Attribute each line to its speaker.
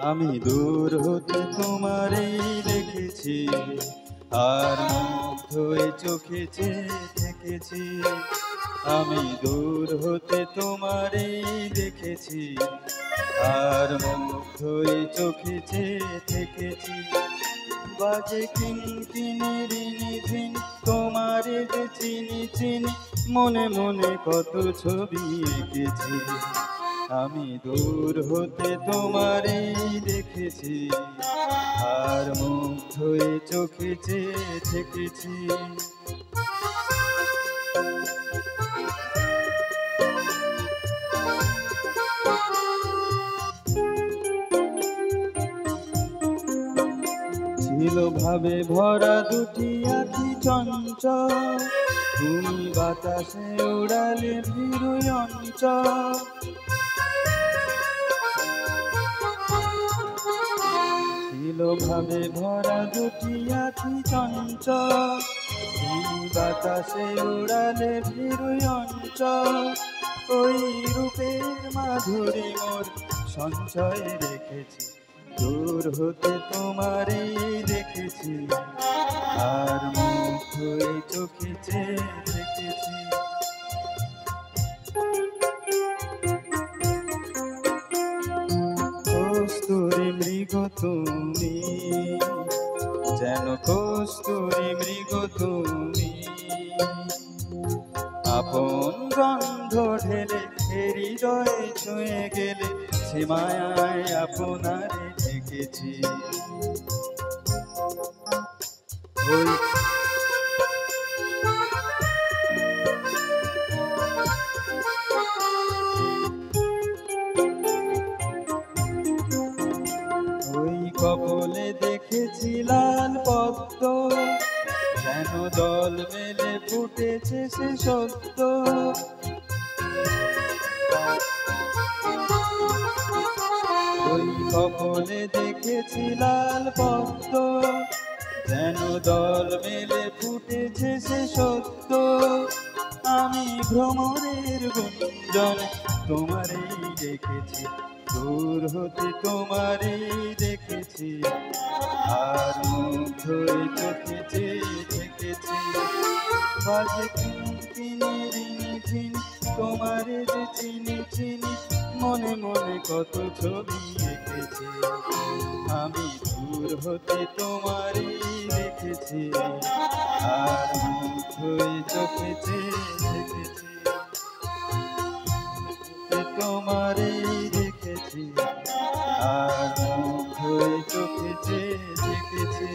Speaker 1: আমি দূর হতে তোমারেই দেখেছি, আর মুগ্ধ হয়ে চোখে চেয়ে থেকেছি। আমি দূর হতে তোমারেই দেখেছি, আর মুগ্ধ হয়ে চোখে চেয়ে থেকেছি। বাজে কিনকিনি রিনি ঝিনি, তোমারে যে চিনি চিনি, মনে মনে কত ছবি এঁকেছি। আমি দূর হতে তোমারেই দেখেছি, আর মুগ্ধ হয়ে চোখে চেয়ে থেকেছি। ছিল ভাবে ভরা দুটি আঁখি চঞ্চল, তুমি বাতাসে উড়ালে ভীরু অঞ্চল। ছিল ভাবে ভরা দুটি আঁখি চঞ্চল, তুমি বাতাসে উড়ালে ভীরু অঞ্চল। ওই রূপের মাধুরী মোর সঞ্চয়ে রেখেছি, দূর হতে তোমারেই দেখেছি, আর মুগ্ধ হয়ে চোখে চেয়ে থেকেছি। কস্তুরী মৃগ তুমি, যেন কস্তুরী মৃগ তুমি, আপন গন্ধ ঢেলে হৃদয়ে ছুঁয়ে গেলে, সে মায়ায় আপনারে ঢেকেছি। ওই ওই কপলে দেখেছি লাল পদ্ম, যেন দল মেলে ফুটেছে সে সত্য। ওই কপলে দেখেছি লাল পদ্ম, যেন দল মেলে ফুটেছে সে সত্য। আমি ভ্রমরের গুঞ্জনে তোমারেই দেখেছি, দূর হতে তোমারেই দেখেছি, আর মুগ্ধ হয়ে চোখে চেয়ে থেকেছি। বাজে কিনকিনি রিনি ঝিনি, তোমারে যে চিনি চিনি, মনে মনে কত ছবি এঁকেছি। আমি দূর হতে তোমারেই দেখেছি, আর মুগ্ধ হয়ে চোখে চেয়ে থেকেছি। তোমারেই দেখেছি, আর মুগ্ধ হয়ে চোখে চেয়ে থেকেছি।